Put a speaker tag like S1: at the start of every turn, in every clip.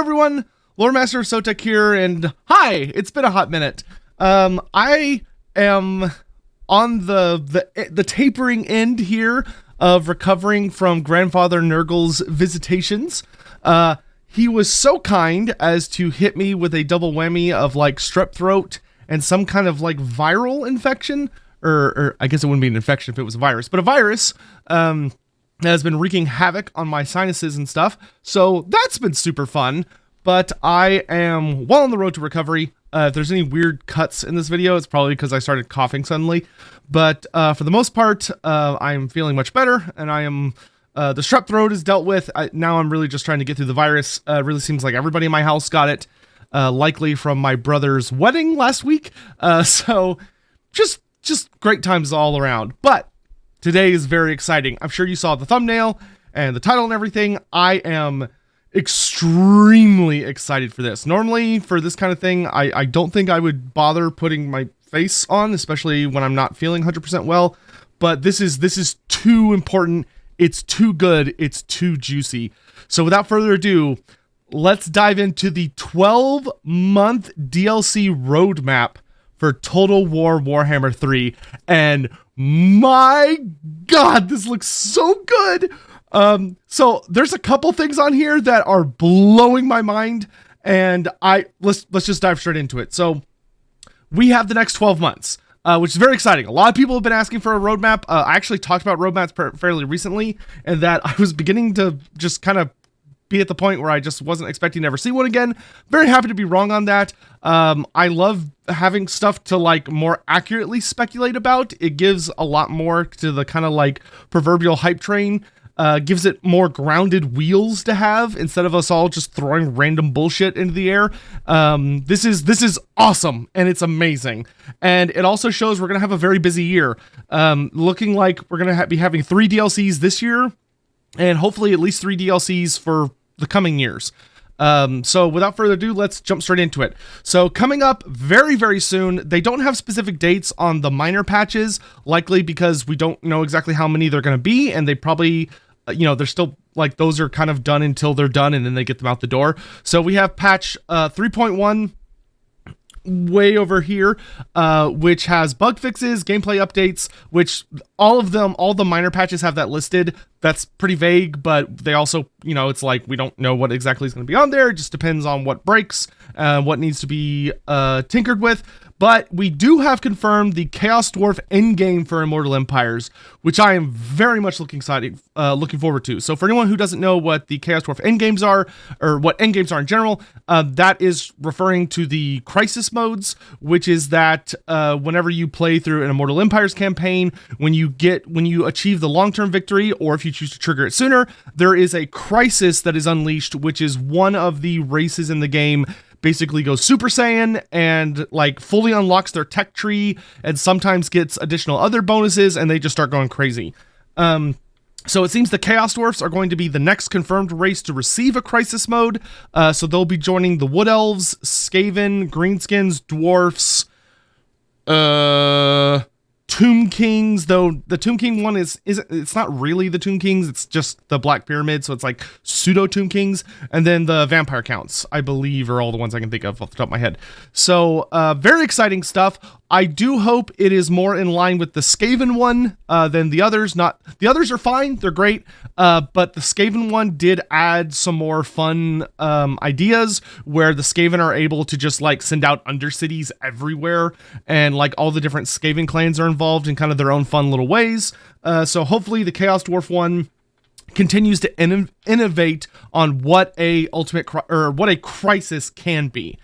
S1: everyone, Loremaster of Sotek here, and hi, it's been a hot minute. I am on the tapering end here of recovering from Grandfather Nurgle's visitations. He was so kind as to hit me with a double whammy of like strep throat and some kind of like viral infection, or I guess it wouldn't be an infection if it was a virus, but a virus, has been wreaking havoc on my sinuses and stuff. So that's been super fun, but I am well on the road to recovery. If there's any weird cuts in this video, it's probably because I started coughing suddenly, but for the most part, I'm feeling much better, and I am, the strep throat is dealt with. Now I'm really just trying to get through the virus. It really seems like everybody in my house got it, likely from my brother's wedding last week. So just great times all around. But today is very exciting. I'm sure you saw the thumbnail and the title and everything. I am extremely excited for this. Normally, for this kind of thing, I don't think I would bother putting my face on, especially when I'm not feeling 100% well. But this is too important. It's too good. It's too juicy. So without further ado, let's dive into the 12-month DLC roadmap for Total War Warhammer 3. And my God, this looks so good. So there's a couple things on here that are blowing my mind, and let's just dive straight into it. So we have the next 12 months, which is very exciting. A lot of people have been asking for a roadmap. I actually talked about roadmaps fairly recently, and that I was beginning to just kind of be at the point where I just wasn't expecting to ever see one again. Very happy to be wrong on that. I love having stuff to like more accurately speculate about. It gives a lot more to the kind of like proverbial hype train. Gives it more grounded wheels to have instead of us all just throwing random bullshit into the air. This is awesome, and it's amazing. And it also shows we're gonna have a very busy year. Looking like we're gonna be having 3 DLCs this year, and hopefully at least 3 DLCs for the coming years. So without further ado, let's jump straight into it. So coming up very, very soon, they don't have specific dates on the minor patches, likely because we don't know exactly how many they're going to be, and they probably, they're still like, those are kind of done until they're done, and then they get them out the door. So we have patch 3.1 way over here, which has bug fixes, gameplay updates, which all the minor patches have that listed. That's pretty vague, but they also, it's like, we don't know what exactly is going to be on there. It just depends on what breaks, what needs to be tinkered with. But we do have confirmed the Chaos Dwarf endgame for Immortal Empires, which I am very much looking forward to. So for anyone who doesn't know what the Chaos Dwarf endgames are, or what endgames are in general, that is referring to the crisis modes, which is that whenever you play through an Immortal Empires campaign, when you achieve the long-term victory, or if you choose to trigger it sooner, there is a crisis that is unleashed, which is one of the races in the game basically goes Super Saiyan and like fully unlocks their tech tree, and sometimes gets additional other bonuses, and they just start going crazy. So it seems the Chaos Dwarfs are going to be the next confirmed race to receive a crisis mode. So they'll be joining the Wood Elves, Skaven, Greenskins, Dwarfs, Tomb Kings, though the Tomb King one it's not really the Tomb Kings, it's just the Black Pyramid, so it's like pseudo Tomb Kings, and then the Vampire Counts, I believe, are all the ones I can think of off the top of my head. So very exciting stuff. I do hope it is more in line with the Skaven one than the others. The others are fine, they're great, but the Skaven one did add some more fun ideas, where the Skaven are able to just like send out undercities everywhere, and like all the different Skaven clans are involved in kind of their own fun little ways. So hopefully the Chaos Dwarf one continues to innovate on what a crisis can be.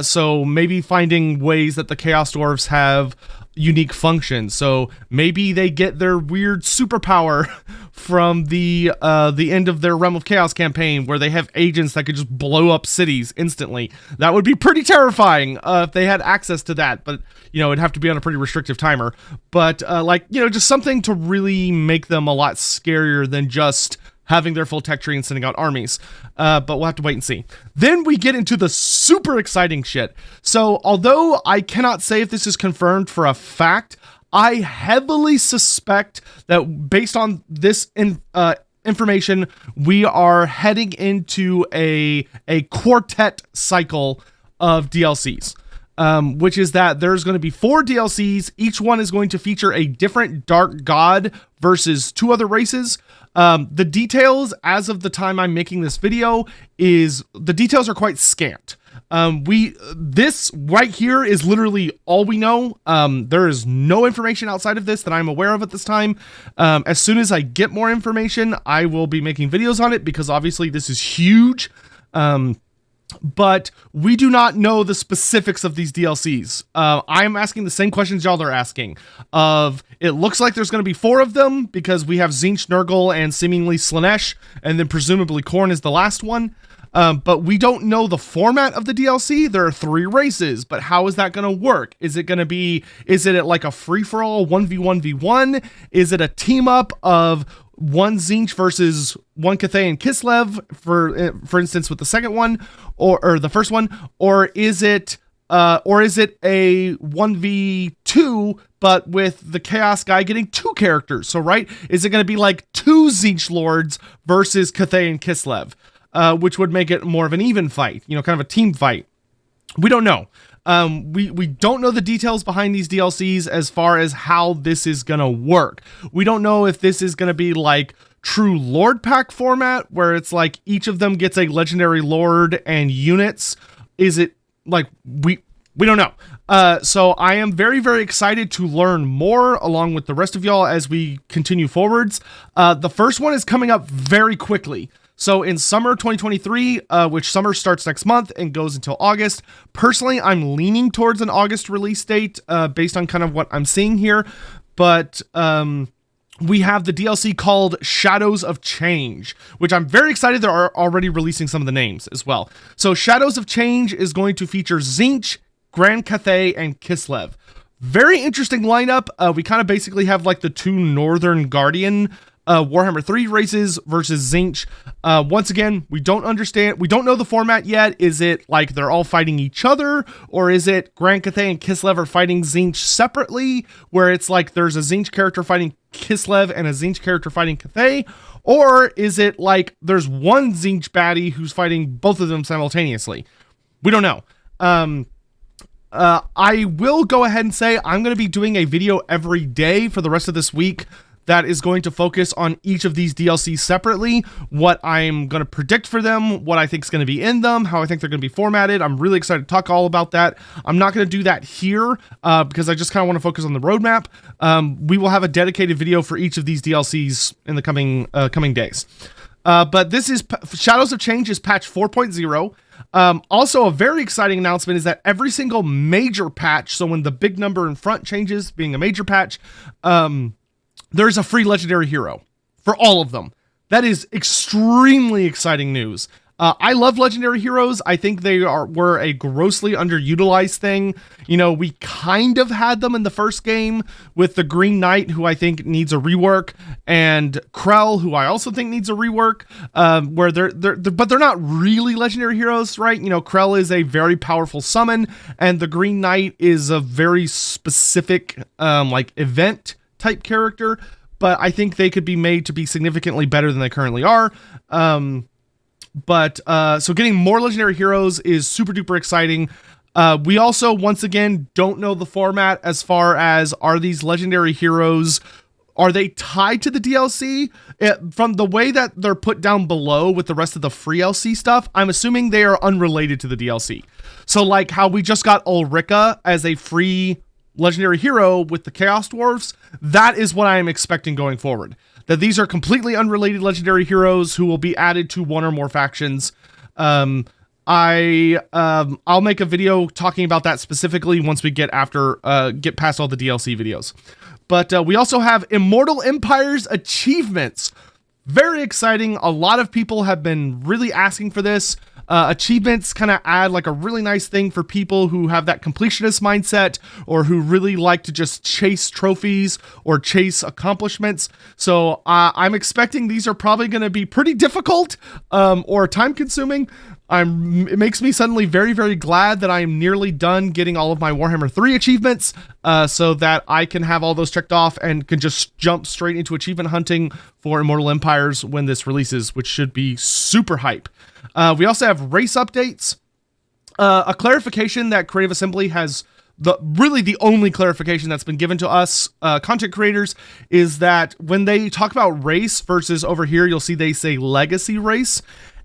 S1: So maybe finding ways that the Chaos Dwarfs have unique functions. So maybe they get their weird superpower from the end of their Realm of Chaos campaign, where they have agents that could just blow up cities instantly. That would be pretty terrifying if they had access to that, but it'd have to be on a pretty restrictive timer. But just something to really make them a lot scarier than just having their full tech tree and sending out armies. But we'll have to wait and see. Then we get into the super exciting shit. So although I cannot say if this is confirmed for a fact, I heavily suspect that based on this information, we are heading into a quartet cycle of DLCs. Which is that there's going to be 4 DLCs. Each one is going to feature a different dark god versus 2 other races. The details, as of the time I'm making this video, the details are quite scant. This right here is literally all we know. There is no information outside of this that I'm aware of at this time. As soon as I get more information, I will be making videos on it, because obviously this is huge. But we do not know the specifics of these DLCs. I am asking the same questions y'all are asking. It looks like there's going to be 4 of them, because we have Tzeentch, Nurgle, and seemingly Slaanesh, and then presumably Khorne is the last one. But we don't know the format of the DLC. There are 3 races, but how is that going to work? Is it like a free-for-all 1v1v1? Is it a team-up of 1 Tzeentch versus 1 Cathay and Kislev, for instance, with the second one, or the first one, or is it a 1v2, but with the Chaos guy getting 2 characters? So, right, is it going to be like 2 Tzeentch Lords versus Cathay and Kislev, which would make it more of an even fight, kind of a team fight? We don't know. We don't know the details behind these DLCs as far as how this is gonna work. We don't know if this is gonna be like true Lord Pack format, where it's like each of them gets a legendary Lord and units. Is it like, we don't know. So I am very, very excited to learn more along with the rest of y'all as we continue forwards. The first one is coming up very quickly. So in summer 2023, which summer starts next month and goes until August, personally, I'm leaning towards an August release date based on kind of what I'm seeing here. But we have the DLC called Shadows of Change, which I'm very excited they're already releasing some of the names as well. So Shadows of Change is going to feature Tzeentch, Grand Cathay, and Kislev. Very interesting lineup. We kind of basically have like the 2 Northern Guardian Warhammer 3 races versus Tzeentch. Once again, we don't know the format yet. Is it like they're all fighting each other, or is it Grand Cathay and Kislev are fighting Tzeentch separately, where it's like there's a Tzeentch character fighting Kislev and a Tzeentch character fighting Cathay? Or is it like there's one Tzeentch baddie who's fighting both of them simultaneously? We don't know. I will go ahead and say I'm going to be doing a video every day for the rest of this week that is going to focus on each of these DLCs separately, what I'm going to predict for them, what I think is going to be in them, how I think they're going to be formatted. I'm really excited to talk all about that. I'm not going to do that here because I just kind of want to focus on the roadmap. We will have a dedicated video for each of these DLCs in the coming days. But this is Shadows of Change is patch 4.0. Also, a very exciting announcement is that every single major patch, so when the big number in front changes, being a major patch, there's a free legendary hero for all of them. That is extremely exciting news. I love legendary heroes. I think they were a grossly underutilized thing. We kind of had them in the first game with the Green Knight, who I think needs a rework, and Krell, who I also think needs a rework. But they're not really legendary heroes, right? Krell is a very powerful summon, and the Green Knight is a very specific like event type character, but I think they could be made to be significantly better than they currently are. So getting more legendary heroes is super duper exciting. We also, once again, don't know the format as far as, are these legendary heroes, are they tied to the DLC? From the way that they're put down below with the rest of the free LC stuff, I'm assuming they are unrelated to the DLC. So like how we just got Ulrika as a free legendary hero with the Chaos Dwarfs, that is what I am expecting going forward. That these are completely unrelated legendary heroes who will be added to one or more factions. I'll make a video talking about that specifically once we get past all the DLC videos. But we also have Immortal Empires achievements. Very exciting. A lot of people have been really asking for this. Achievements kind of add like a really nice thing for people who have that completionist mindset, or who really like to just chase trophies or chase accomplishments. So I'm expecting these are probably going to be pretty difficult or time consuming. it makes me suddenly very, very glad that I am nearly done getting all of my Warhammer 3 achievements, so that I can have all those checked off and can just jump straight into achievement hunting for Immortal Empires when this releases, which should be super hype. We also have race updates, a clarification that Creative Assembly has. The only clarification that's been given to us content creators is that when they talk about race versus over here, you'll see they say legacy race.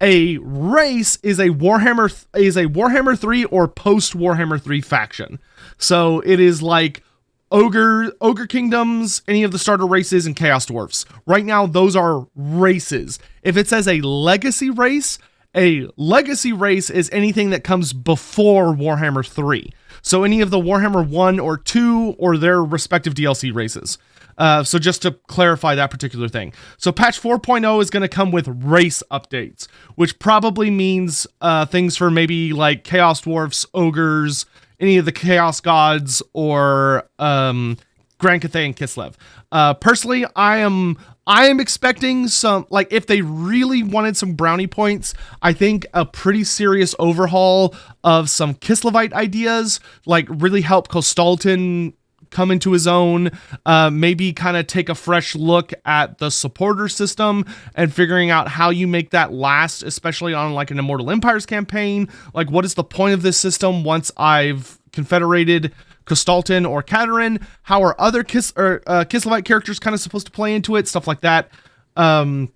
S1: A race is a Warhammer 3 or post Warhammer 3 faction. So it is like Ogre Kingdoms, any of the starter races, and Chaos Dwarfs. Right now, those are races. If it says a legacy race is anything that comes before Warhammer 3. So any of the Warhammer 1 or 2 or their respective DLC races. So just to clarify that particular thing. So patch 4.0 is going to come with race updates, which probably means things for maybe like Chaos Dwarfs, Ogres, any of the Chaos Gods, or Grand Cathay and Kislev. Personally, I am expecting some, like, if they really wanted some brownie points, I think a pretty serious overhaul of some Kislevite ideas, like really help Kostalton come into his own, maybe kind of take a fresh look at the supporter system and figuring out how you make that last, especially on like an Immortal Empires campaign. Like, what is the point of this system once I've confederated Kostalton or Katerin? How are other Kislevite characters kind of supposed to play into it? Stuff like that. Then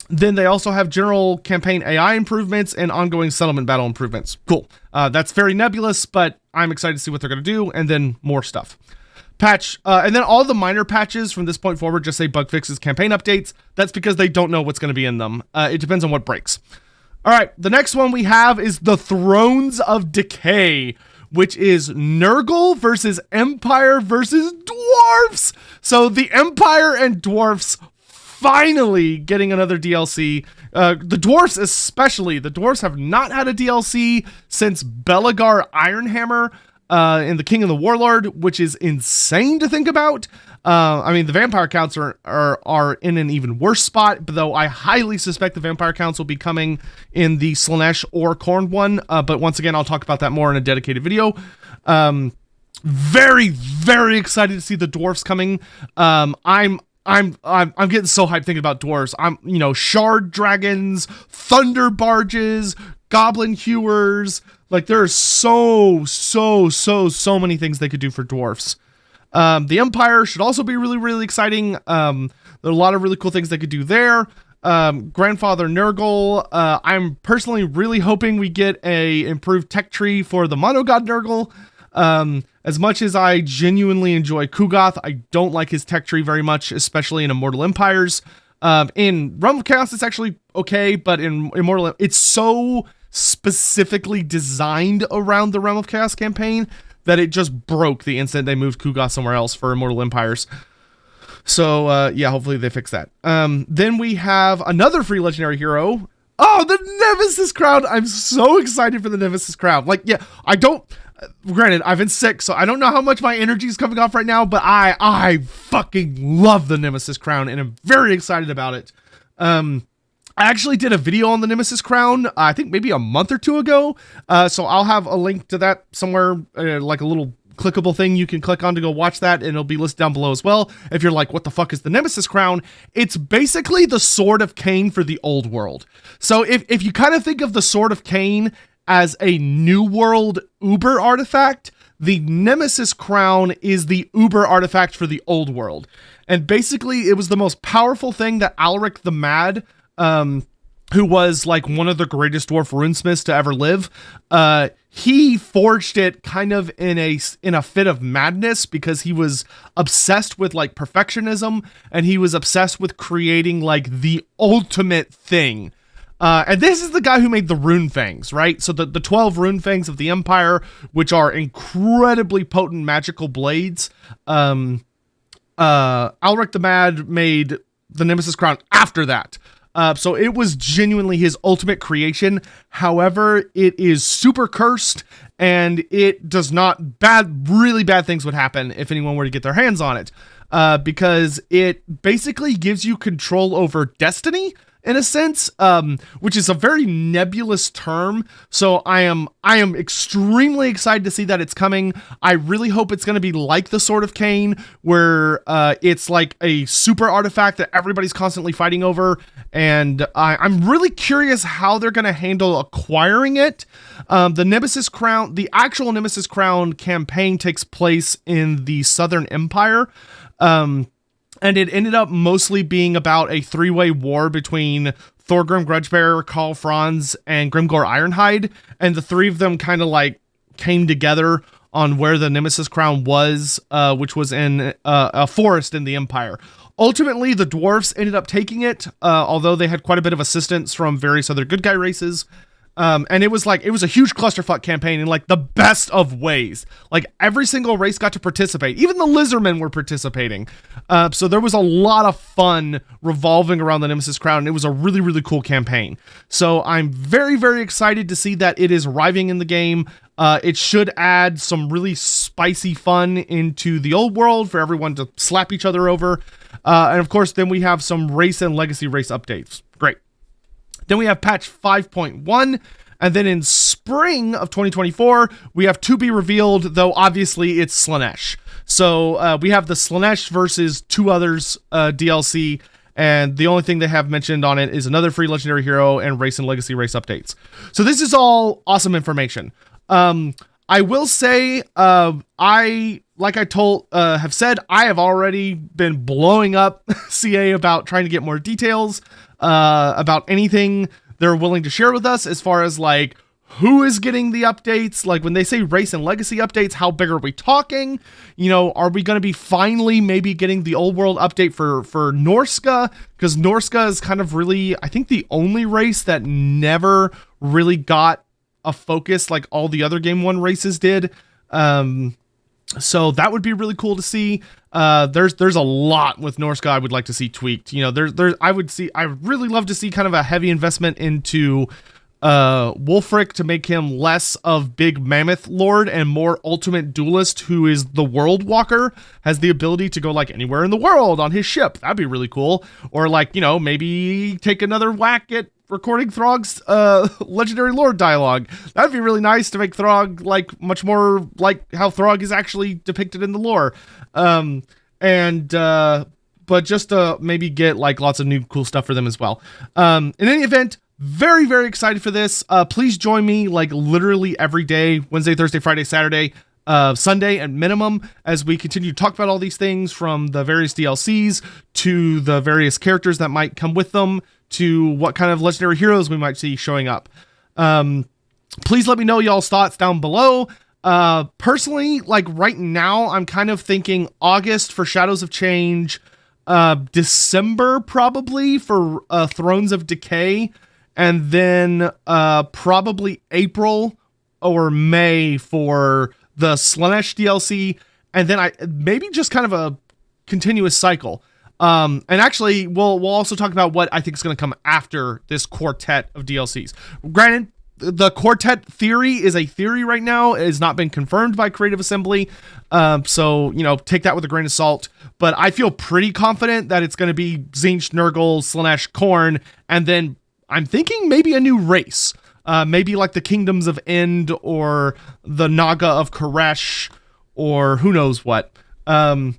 S1: they also have general campaign AI improvements and ongoing settlement battle improvements. Cool. That's very nebulous, but I'm excited to see what they're going to do, and then more stuff. And then all the minor patches from this point forward just say bug fixes, campaign updates. That's because they don't know what's going to be in them. It depends on what breaks. All right, the next one we have is the Thrones of Decay, which is Nurgle versus Empire versus Dwarfs. So the Empire and Dwarfs finally getting another DLC. The Dwarfs especially. The Dwarfs have not had a DLC since Belagar Ironhammer in The King and the Warlord, which is insane to think about. I mean, the vampire counts are in an even worse spot, but though I highly suspect the vampire counts will be coming in the Slanesh or Khorne one. But once again, I'll talk about that more in a dedicated video. Very, very excited to see the dwarfs coming. I'm getting so hyped thinking about dwarves. Shard dragons, thunder barges, goblin hewers. Like, there are so many things they could do for dwarfs. The Empire should also be really, really exciting. There are a lot of really cool things they could do there. Grandfather Nurgle. I'm personally really hoping we get a improved tech tree for the Monogod Nurgle. As much as I genuinely enjoy Kugoth, I don't like his tech tree very much, especially in Immortal Empires. In Realm of Chaos, it's actually okay, but in Immortal, it's so specifically designed around the Realm of Chaos campaign that it just broke the instant they moved Kugoth somewhere else for Immortal Empires. So, yeah, hopefully they fix that. Then we have another free legendary hero. Oh, the Nemesis Crown! I'm so excited for the Nemesis Crown. Like, yeah, granted, I've been sick, so I don't know how much my energy is coming off right now, but I fucking love the Nemesis Crown, and I'm very excited about it. I actually did a video on the Nemesis Crown, I think maybe a month or two ago, so I'll have a link to that somewhere, like a little clickable thing you can click on to go watch that, and it'll be listed down below as well. If you're like, what the fuck is the Nemesis Crown? It's basically the Sword of Cain for the old world. So if you kind of think of the Sword of Cain as a New World Uber artifact, the Nemesis Crown is the Uber artifact for the old world. And basically, it was the most powerful thing that Alaric the Mad, who was like one of the greatest dwarf runesmiths to ever live, he forged it kind of in a fit of madness because he was obsessed with like perfectionism, and he was obsessed with creating like the ultimate thing. And this is the guy who made the rune fangs, right? So the 12 rune fangs of the Empire, which are incredibly potent magical blades. Alaric the Mad made the Nemesis Crown after that. So it was genuinely his ultimate creation. However, it is super cursed, and it does not really bad things would happen if anyone were to get their hands on it. Because it basically gives you control over destiny in a sense, which is a very nebulous term. So I am extremely excited to see that it's coming. I really hope it's going to be like the Sword of Cain, where it's like a super artifact that everybody's constantly fighting over. And I'm really curious how they're going to handle acquiring it. The Nemesis Crown, the actual Nemesis Crown campaign takes place in the Southern Empire. And it ended up mostly being about a three-way war between Thorgrim Grudgebearer, Karl Franz, and Grimgor Ironhide. And the three of them kind of like came together on where the Nemesis Crown was, which was in a forest in the Empire. Ultimately, the dwarfs ended up taking it, although they had quite a bit of assistance from various other good guy races. And it was a huge clusterfuck campaign in like the best of ways. Like every single race got to participate. Even the lizardmen were participating. So there was a lot of fun revolving around the Nemesis Crown. And it was a really, really cool campaign. So I'm very, very excited to see that it is arriving in the game. It should add some really spicy fun into the old world for everyone to slap each other over. And of course, then we have some race and legacy race updates. Great. Then we have patch 5.1, and then in spring of 2024, we have to be revealed, though obviously it's Slaanesh. So we have the Slaanesh versus two others DLC, and the only thing they have mentioned on it is another free legendary hero and race and legacy race updates. So this is all awesome information. I will say, have said, I have already been blowing up CA about trying to get more details about anything they're willing to share with us as far as like who is getting the updates. Like when they say race and legacy updates, how big are we talking? You know, are we going to be finally maybe getting the old world update for Norska? Because Norska is kind of really, I think, the only race that never really got a focus like all the other Game 1 races did. So that would be really cool to see. There's a lot with Norska I would like to see tweaked. You know, I would really love to see kind of a heavy investment into Wulfric to make him less of big mammoth lord and more ultimate duelist, who is the world walker, has the ability to go like anywhere in the world on his ship. That'd be really cool. Or like, you know, maybe take another whack at recording Throg's legendary lord dialogue. That'd be really nice to make Throg like much more like how Throg is actually depicted in the lore. But just to maybe get like lots of new cool stuff for them as well. In any event, very, very excited for this. Please join me like literally every day, Wednesday, Thursday, Friday, Saturday, Sunday at minimum, as we continue to talk about all these things, from the various DLCs to the various characters that might come with them to what kind of legendary heroes we might see showing up. Please let me know y'all's thoughts down below. Personally, like right now, I'm kind of thinking August for Shadows of Change, December probably for Thrones of Decay, and then probably April or May for the Slaanesh DLC, and then maybe just kind of a continuous cycle. And actually, we'll also talk about what I think is going to come after this quartet of DLCs. Granted, the quartet theory is a theory right now. It has not been confirmed by Creative Assembly. So, you know, take that with a grain of salt. But I feel pretty confident that it's going to be Tzeentch, Nurgle, Slaanesh, Khorne, and then I'm thinking maybe a new race. Maybe like the Kingdoms of End or the Naga of Koresh or who knows what. In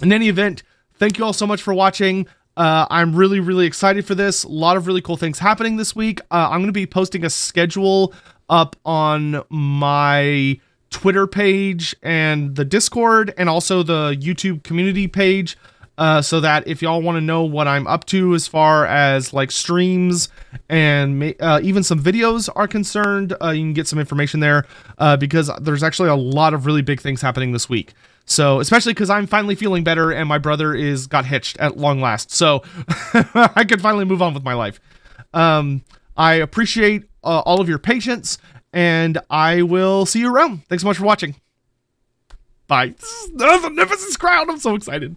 S1: any event, thank you all so much for watching. I'm really, really excited for this. A lot of really cool things happening this week. I'm going to be posting a schedule up on my Twitter page and the Discord and also the YouTube community page. So that if y'all want to know what I'm up to as far as like streams and even some videos are concerned, you can get some information there because there's actually a lot of really big things happening this week. So especially because I'm finally feeling better and my brother got hitched at long last. So I could finally move on with my life. I appreciate all of your patience, and I will see you around. Thanks so much for watching. Bye. The Nemesis Crown. I'm so excited.